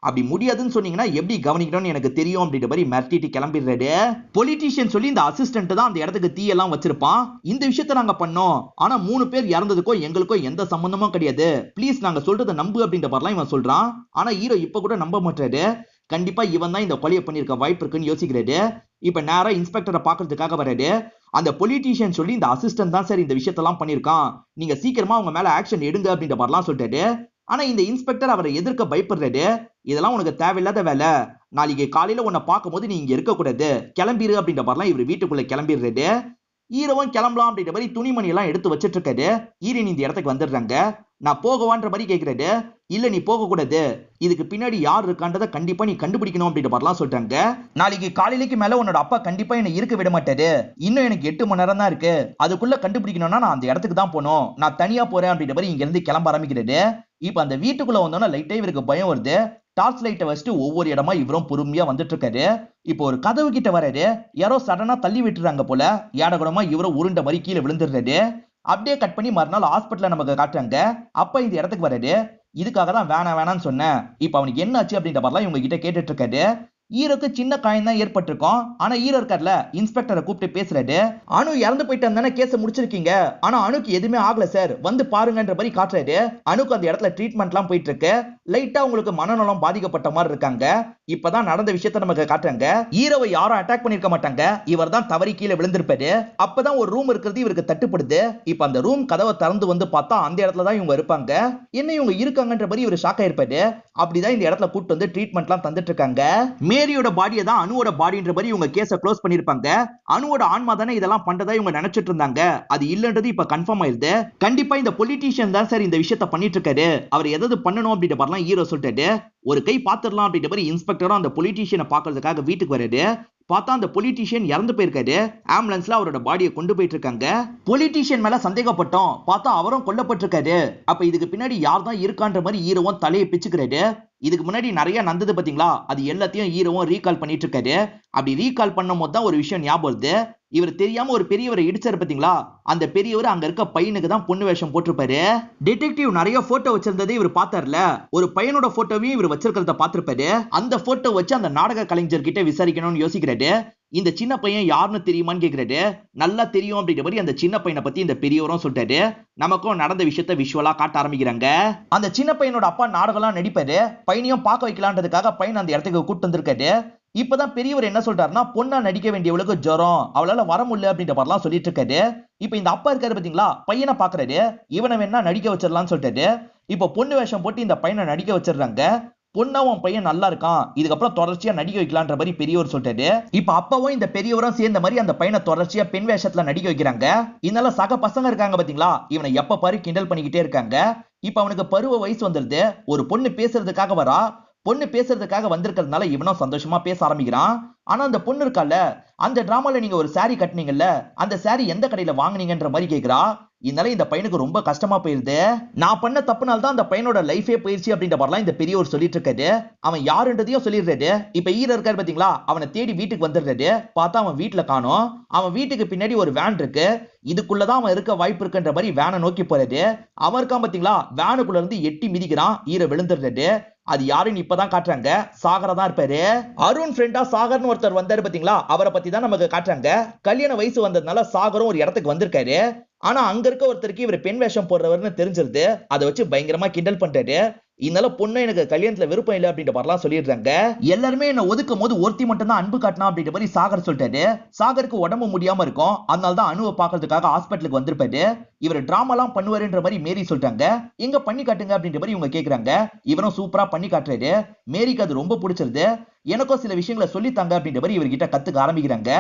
அப்படி முடியாதுன்னு சொன்னீங்கன்னா எப்படி கவனிக்கணும்னு எனக்கு தெரியும் அப்படின்ற மாதிரி மிரட்டிட்டு கிளம்பிடுறாரு. பொலிட்டீஷியன் சொல்லி இந்த அசிஸ்டன்ட் தான் அந்த இடத்துக்கு தீயெல்லாம் வச்சிருப்பான். இந்த விஷயத்த நாங்க பண்ணோம், ஆனா 3 பேர் இறந்ததுக்கும் எங்களுக்கும் எந்த சம்பந்தமும் கிடையாது, ப்ளீஸ் நாங்க சொல்றதை நம்பு அப்படின்ற மாதிரிலாம் இவன் சொல்றான். ஆனா ஹீரோ இப்ப கூட நம்ப மாட்டாரு. கண்டிப்பா இவன் தான் இந்த கொலையை பண்ணிருக்க வாய்ப்பு இருக்குன்னு யோசிக்கிறாரு. இப்ப நேரா இன்ஸ்பெக்டரை பாக்குறதுக்காக வராரு. அந்த பொலிட்டீஷியன் சொல்லி இந்த அசிஸ்டன்ட் தான் சார் இந்த விஷயத்தெல்லாம் பண்ணிருக்கான், நீங்க சீக்கிரமா அவங்க மேல ஆக்ஷன் எடுங்க அப்படின்ற மாதிரிலாம் சொல்லிட்டாரு. ஆனா இந்த இன்ஸ்பெக்டர் அவரை எதிர்க்க பயப்படுறாரு. இதெல்லாம் உனக்கு தேவையில்லாத வேலை, நாளைக்கு காலையில உன்னை பார்க்கும் போது நீ இங்க இருக்க கூடாது, கிளம்பிரு அப்படின்ற மாதிரிலாம் இவர் வீட்டுக்குள்ள கிளம்பிடுறாரு. ஹீரோவும் கிளம்பலாம் அப்படின்ற மாதிரி துணிமணி எல்லாம் எடுத்து வச்சிட்டு இருக்காரு. ஹீரோயின் இந்த இடத்துக்கு வந்துடுறாங்க. நான் போகவான்ற மாதிரி கேட்கிறாரு. இல்ல நீ போக கூடாது, இதுக்கு பின்னாடி யார் இருக்கான்றதை கண்டிப்பா நீ கண்டுபிடிக்கணும் அப்படின்ற மாதிரிலாம் சொல்றாங்க. நாளைக்கு காலையிலக்கு மேல உன்னோட அப்பா கண்டிப்பா என்னை இருக்க விட மாட்டாரு, இன்னும் எனக்கு 8 மணி நேரம் தான் இருக்கு, அதுக்குள்ள கண்டுபிடிக்கணும்னா நான் அந்த இடத்துக்கு தான் போகணும், நான் தனியா போறேன் அப்படின்ற மாதிரி இங்க இருந்து கிளம்ப ஆரம்பிக்கிறாரு. இப்ப அந்த வீட்டுக்குள்ள வந்தோன்னா லைட்டா இவருக்கு பயம் வருது. டார்ச் லைட்டை வச்சுட்டு ஒவ்வொரு இடமா இவரும் பொறுமையா வந்துட்டு இருக்காரு. இப்போ ஒரு கதவு கிட்ட வராரு. யாரோ சடனா தள்ளி விட்டுறாங்க போல. ஏடகுடமா இவரும் உருண்ட மாதிரி கீழே விழுந்துடுறாரு. அப்படியே கட் பண்ணி மறுநாள் ஹாஸ்பிட்டல்ல நமக்கு காட்டுறாங்க. அப்ப இந்த இடத்துக்கு வராரு. இதுக்காக தான் வேணாம் வேணாம்னு சொன்னேன், இப்ப அவனுக்கு என்ன ஆச்சு அப்படின்ற மாதிரிலாம் இவங்க கிட்ட கேட்டுட்டு இருக்காரு. ஹீரோக்கு சின்ன காயம் தான் ஏற்பட்டிருக்கும். ஆனா ஹீரோ இருக்கார்ல, இன்ஸ்பெக்டரை கூப்பிட்டு பேசுறாரு. அனு இறந்து போயிட்டு தானே கேஸ முடிச்சிருக்கீங்க, ஆனா அனுக்கு எதுவுமே ஆகல சார், வந்து பாருங்கன்ற மாதிரி காட்டுறாரு. அனுக்கு அந்த இடத்துல ட்ரீட்மெண்ட்லாம் போயிட்டு இருக்கு. லைட்டா உங்களுக்கு மனநலம் பாதிக்கப்பட்ட மாதிரி இருக்காங்க. இப்பதான் நடந்த விஷயத்தை நமக்கு காட்டுறாங்க. ஹீரோவை யாரும் அட்டாக் பண்ணிருக்க மாட்டாங்க, இவர் தான் தவறி கீழே விழுந்திருப்பாரு. அப்பதான் ஒரு ரூம் இருக்கிறது இவருக்கு தட்டுப்படுது. இப்ப அந்த ரூம் கதவை திறந்து வந்து பார்த்தா அந்த இடத்துல தான் இவங்க இருப்பாங்க. என்ன இவங்க இருக்காங்கன்ற மாதிரி இவர் ஷாக் ஆயிருப்பாரு. அப்படிதான் இந்த இடத்துல கூட்டு வந்து ட்ரீட்மெண்ட்லாம் தந்துட்டு இருக்காங்க. மேரியோட பாடியை தான் அனுவோட பாடின்ற மாதிரி இவங்க கேஸை க்ளோஸ் பண்ணிருப்பாங்க. அனுவோட ஆன்மா தானே இதெல்லாம் பண்றதா இவங்க நினைச்சிட்டு இருந்தாங்க. அது இல்லன்றது இப்ப கன்ஃபார்ம் ஆயிருது. கண்டிப்பா இந்த பொலிட்டீஷியன் தான் சார் இந்த விஷயத்தை பண்ணிட்டு இருக்காரு, அவர் எதாவது பண்ணணும் அப்படின்ற மாதிரிலாம் ஹீரோ சொல்லிட்டாரு. ஒரு கை பாத்துடலாம் அப்படின்ற மாதிரி இன்ஸ்பெக்டரும் அந்த பொலிட்டீஷியனை பாக்குறதுக்காக வீட்டுக்கு வராரு. பார்த்தா அந்த பொலிட்டீஷியன் இறந்து போயிருக்காரு. ஆம்புலன்ஸ்ல அவரோட பாடியை கொண்டு போயிட்டு இருக்காங்க. பொலிட்டீஷியன் மேல சந்தேகப்பட்டோம், பார்த்தா அவரும் கொல்லப்பட்டிருக்காரு. அப்ப இதுக்கு பின்னாடி யார் தான் இருக்கான்ற மாதிரி ஹீரோவும் தலையை பிச்சுக்கிறாரு. இதுக்கு முன்னாடி நிறைய நடந்தது பாத்தீங்களா, அது எல்லாத்தையும் ஹீரோவும் ரீகால் பண்ணிட்டு இருக்காரு. அப்படி ரீகால் பண்ணும் போது தான் ஒரு விஷயம் ஞாபகம் வருது. இவர் தெரியாம ஒரு பெரியவரை இடிச்சாரு பாத்தீங்களா, அந்த பெரியவர் அங்க இருக்க பையனுக்கு தான் பொண்ணு வேஷம் போட்டிருப்பாரு. டிடெக்டிவ் நிறைய போட்டோ வச்சிருந்ததை இவர் பார்த்தார்ல, ஒரு பையனோட போட்டோவையும் இவர் வச்சிருக்கிறத பார்த்திருப்பாரு. அந்த போட்டோ வச்சு அந்த நாடக கலைஞர் கிட்ட விசாரிக்கணும்னு யோசிக்கிறாரு. இந்த சின்ன பையன் யாருன்னு தெரியுமான்னு கேக்குறாரு. நல்லா தெரியும் அப்படின்ற மாதிரி அந்த சின்ன பையனை பத்தி இந்த பெரியவரும் சொல்லிட்டாரு. நமக்கும் நடந்த விஷயத்த விஷுவலா காட்ட ஆரம்பிக்கிறாங்க. அந்த சின்ன பையனோட அப்பா நாடகம்லாம் நடிப்பாரு. பையனையும் பார்க்க வைக்கலான்றதுக்காக பையன் அந்த இடத்துக்கு கூட்டு வந்திருக்காரு. இப்பதான் பெரியவர் என்ன சொல்றாருன்னா, பொண்ணா நடிக்க வேண்டியவளுக்கு ஜுரம், அவளால வர முடியல அப்படின்ற மாதிரிலாம் சொல்லிட்டு இருக்காரு. இப்ப இந்த அப்பா இருக்காரு பாத்தீங்களா, பையனை பாக்குறாரு. இவனை வேணா நடிக்க வச்சிடலாம்னு சொல்லிட்டாரு. இப்ப பொண்ணு வேஷம் போட்டு இந்த பையனை நடிக்க வச்சிடுறாங்க. பொண்ணாவும் பையன் நல்லா இருக்கான், இதுக்கப்புறம் தொடர்ச்சியா நடிக்க வைக்கலான்ற மாதிரி பெரியவர் சொல்லிட்டாரு. இப்ப அப்பாவும் இந்த பெரியவரும் சேர்ந்த மாதிரி அந்த பையனை தொடர்ச்சியா பெண் வேஷத்துல நடிக்க வைக்கிறாங்க. இதனால சக பசங்க இருக்காங்க பாத்தீங்களா, இவனை எப்ப பாரு கிண்டல் பண்ணிக்கிட்டே இருக்காங்க. இப்ப அவனுக்கு பருவ வயசு வந்துருது. ஒரு பொண்ணு பேசுறதுக்காக வரா. பொண்ணு பேசுறதுக்காக வந்திருக்கிறதுனால இவனும் சந்தோஷமா பேச ஆரம்பிக்கிறான். ஆனா அந்த பொண்ணு இருக்கால, அந்த டிராமால நீங்க ஒரு சாரி கட்டினீங்கல்ல, அந்த சாரி எந்த கடையில வாங்குனீங்கன்ற மாதிரி கேக்குறா. இதனால இந்த பையனுக்கு ரொம்ப கஷ்டமா போயிருது. நான் பண்ண தப்புனால தான் அந்த பையனோட லைஃபே போயிருச்சு அப்படின்ற மாதிரிலாம் இந்த பெரியவர் சொல்லிட்டு இருக்காரு. அவன் யாருன்றதையும் சொல்லிடுறாரு. இப்ப ஹீரோ இருக்காரு பாத்தீங்களா, அவனை தேடி வீட்டுக்கு வந்துடுறாரு. பார்த்தா அவன் வீட்டுல காணோம். அவன் வீட்டுக்கு பின்னாடி ஒரு வேன் இருக்கு. இதுக்குள்ளதான் அவன் இருக்க வாய்ப்பு இருக்குன்ற மாதிரி வேனை நோக்கி போறாரு. அவன் இருக்கான் பாத்தீங்களா, வேனுக்குள்ள இருந்து எட்டி மிதிக்கிறான். ஹீரோ விழுந்துடுறாரு. அது யாருன்னு இப்பதான் காட்டுறாங்க, சாகரா தான் இருப்பாரு. அருண் ஃப்ரெண்டா சாகர்னு ஒருத்தர் வந்தாரு பாத்தீங்களா, அவரை பத்தி தான் நமக்கு காட்டுறாங்க. கல்யாண வயசு வந்ததுனால சாகரும் ஒரு இடத்துக்கு வந்திருக்காரு. ஆனா அங்க இருக்க ஒருத்தருக்கு இவர் பெண் வேஷம் போடுறவர்னு தெரிஞ்சிருது. அதை வச்சு பயங்கரமா கிண்டல் பண்றாரு. இதனால பொண்ணு எனக்கு கல்யாணத்துல விருப்பம் இல்லை அப்படின்ற மாதிரிலாம் சொல்லிடுறாங்க. எல்லாருமே என்ன ஒதுக்கும் போது ஒருத்தி மட்டும் தான் அன்பு காட்டினா அப்படின்ற மாதிரி சாகர் சொல்லிட்டாரு. சாகருக்கு உடம்பு முடியாம இருக்கும், அதனால தான் அணுவை பாக்குறதுக்காக ஹாஸ்பிட்டலுக்கு வந்திருப்பாரு. இவர் டிராமாலாம் பண்ணுவாருன்ற மாதிரி மேரி சொல்லிட்டாங்க. எங்க பண்ணி காட்டுங்க அப்படின்ற மாதிரி இவங்க கேக்குறாங்க. இவரும் சூப்பரா பண்ணி காட்டுறாரு. மேரிக்கு அது ரொம்ப பிடிச்சிருது. எனக்கும் சில விஷயங்களை சொல்லித்தாங்க அப்படின்ற மாதிரி இவர்கிட்ட கத்துக்க ஆரம்பிக்கிறாங்க.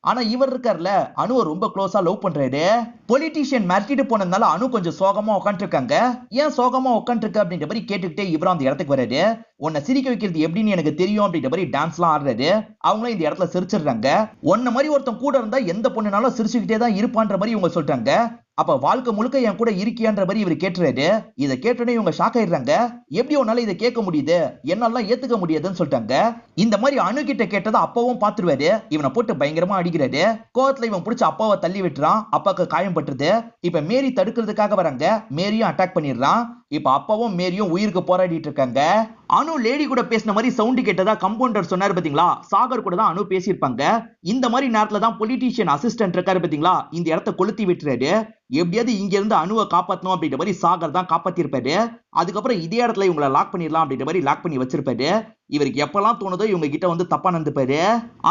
ஆனா இவர் இருக்கார்ல, அணுவை ரொம்ப க்ளோஸா லவ் பண்றாரு. பொலிட்டீஷியன் மிரட்டிட்டு போனதுனால அணு கொஞ்சம் சோகமா உட்காந்து இருக்காங்க. ஏன் சோகமா உட்காந்து இருக்க அப்படின்ற மாதிரி கேட்டுக்கிட்டே இவரும் அந்த இடத்துக்கு வராரு. உன்னை சிரிக்க வைக்கிறது எப்படின்னு எனக்கு தெரியும் அப்படின்ற மாதிரி டான்ஸ் எல்லாம் ஆடுறாரு. அவங்களும் இந்த இடத்துல சிரிச்சிடுறாங்க. உன்ன மாதிரி ஒருத்தன் கூட இருந்தா எந்த பொண்ணுனாலும் சிரிச்சுக்கிட்டே தான் இருப்பான்ற மாதிரி இவங்க சொல்றாங்க. அப்ப வாழ்க்கை முழுக்க என் கூட இருக்கியான்ற மாதிரி இவர் கேட்டுறாரு. இதை கேட்டோன்னே இவங்க ஷாக் ஆயிடுறாங்க. எப்படி உன்னால இதை கேட்க முடியுது, என்னால ஏத்துக்க முடியாதுன்னு சொல்லிட்டாங்க. இந்த மாதிரி அணு கிட்ட கேட்டதை அப்பாவும் பாத்துருவாரு. இவனை போட்டு பயங்கரமா அடிக்கிறாரு. கோவத்துல இவன் பிடிச்ச அப்பாவை தள்ளி விட்டுறான். அப்பாக்கு காயம் பட்டுருது. இப்ப மேரி தடுக்கிறதுக்காக வராங்க. மேரியும் அட்டாக் பண்ணிடுறான். இப்ப அப்பாவும் மேரியும் உயிருக்கு போராடிட்டு இருக்காங்க. அணு லேடி கூட பேசின மாதிரி சவுண்ட் கேட்டதா கம்பவுண்டர் சொன்னாரு பாத்தீங்களா, சாகர் கூட தான் அணு பேசியிருப்பாங்க. இந்த மாதிரி நேரத்துல தான் பொலிட்டீஷியன் அசிஸ்டன்ட் இருக்காரு பாத்தீங்களா, இந்த இடத்தை கொளுத்தி விட்டுறாரு. எப்படியாவது இங்க இருந்து அணுவை காப்பாத்தணும் அப்படின்ற மாதிரி சாகர் தான் காப்பாத்திருப்பாரு. அதுக்கப்புறம் இதே இடத்துல இவங்களை லாக் பண்ணிடலாம் அப்படின்ற மாதிரி லாக் பண்ணி வச்சிருப்பாரு. இவருக்கு எப்பெல்லாம் தோணுதோ இவங்க கிட்ட வந்து தப்பா நடந்துப்பாரு.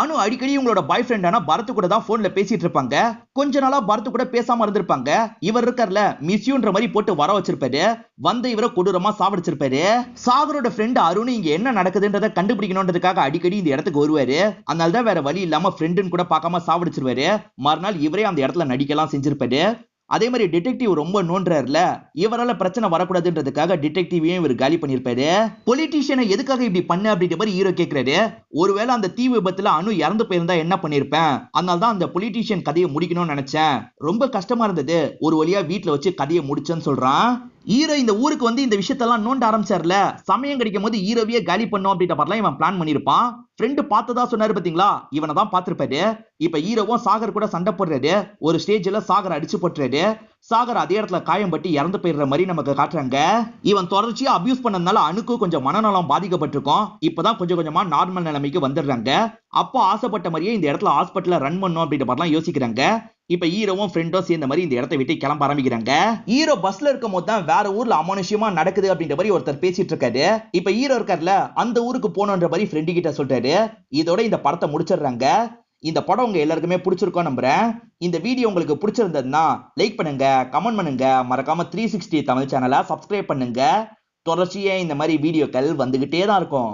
அணு அடிக்கடி இவங்களோட பாய் ஃப்ரெண்டான பரத் கூட தான் போன்ல பேசிட்டு இருப்பாங்க. கொஞ்ச நாளா பரத் கூட பேசாம இருந்திருப்பாங்க. இவர் இருக்கார்ல, மிஸ்யூன்ற மாதிரி போட்டு வர வச்சிருப்பாரு. வந்த இவரை கொடூரமா சாவடிச்சிருப்பாரு. சாகரோட ஃப்ரெண்ட் அருண் இங்க என்ன நடக்குதுன்றதை கண்டுபிடிக்கணும்ன்றதுக்காக அடிக்கடி இந்த இடத்துக்கு வருவாரு. அதனாலதான் வேற வழி இல்லாம ஃப்ரெண்டுன்னு கூட பார்க்காம சாவடிச்சிருவாரு. மறுநாள் இவரே அந்த இடத்துல நடிக்கலாம் செஞ்சிருப்பாரு. அதே மாதிரி டிடெக்டிவ் ரொம்ப நோன்றாருல, இவரால பிரச்சனை வரக்கூடாதுன்றதுக்காக டிடெக்டிவையும் இவர் காலி பண்ணிருப்பாரு. பொலிட்டீஷியனை எதுக்காக இப்படி பண்ண அப்படின்ற மாதிரி ஹீரோ கேக்குறாரு. ஒருவேளை அந்த தீ விபத்துல அணு இறந்து போயிருந்தா என்ன பண்ணிருப்பேன், அதனால தான் அந்த பொலிட்டீஷியன் கதையை முடிக்கணும்னு நினைச்சேன். ரொம்ப கஷ்டமா இருந்தது, ஒரு வழியா வீட்டுல வச்சு கதையை முடிச்சேன்னு சொல்றான். ஹீரோ இந்த ஊருக்கு வந்து இந்த விஷயத்தெல்லாம் நோண்ட ஆரம்பிச்சார்ல, சமயம் கிடைக்கும் போது ஹீரோவையே காலி பண்ணும் அப்படின்ற மாதிரிலாம் இவன் பிளான் பண்ணிருப்பான். ஃப்ரெண்டு பார்த்ததா சொன்னாரு பாத்தீங்களா, இவனை தான் பார்த்திருப்பாரு. இப்ப ஹீரோவும் சாகர் கூட சண்டை போடுறாரு. ஒரு ஸ்டேஜ்ல சாகர் அடிச்சு போட்டுறாரு. சாகர் அதே இடத்துல காயம்பட்டு இறந்து போயிடுற மாதிரி நமக்கு காட்டுறாங்க. இவன் தொடர்ச்சியா அபியூஸ் பண்ணதுனால அணுக்கு கொஞ்சம் மனநலம் பாதிக்கப்பட்டிருக்கும். இப்பதான் கொஞ்சம் கொஞ்சமா நார்மல் நிலைமைக்கு வந்துடுறாங்க. அப்போ ஆசைப்பட்ட மாதிரியே இந்த இடத்துல ஹாஸ்பிட்டல ரன் பண்ணும் அப்படின்ற மாதிரிலாம் யோசிக்கிறாங்க. இப்ப ஹீரோவும் ஃப்ரெண்டும் சேர்ந்த மாதிரி இந்த இடத்தை விட்டு கிளம்ப ஆரம்பிக்கிறாங்க. ஹீரோ பஸ்ல இருக்கும் போது தான் வேற ஊர்ல அமானுஷ்யமா நடக்குது அப்படின்ற மாதிரி ஒருத்தர் பேசிட்டு இருக்காரு. இப்ப ஹீரோ இருக்காருல, அந்த ஊருக்கு போகணுன்ற மாதிரி ஃப்ரெண்டு கிட்ட சொல்றாரு. இதோட இந்த படத்தை முடிச்சிடுறாங்க. இந்த படம் உங்க எல்லாருக்குமே பிடிச்சிருக்கோம் நம்புறேன். இந்த வீடியோ உங்களுக்கு பிடிச்சிருந்ததுன்னா லைக் பண்ணுங்க, கமெண்ட் பண்ணுங்க, மறக்காம 360 தமிழ் சேனலை சப்ஸ்கிரைப் பண்ணுங்க. தொடர்ச்சியா இந்த மாதிரி வீடியோக்கள் வந்துகிட்டே தான் இருக்கும்.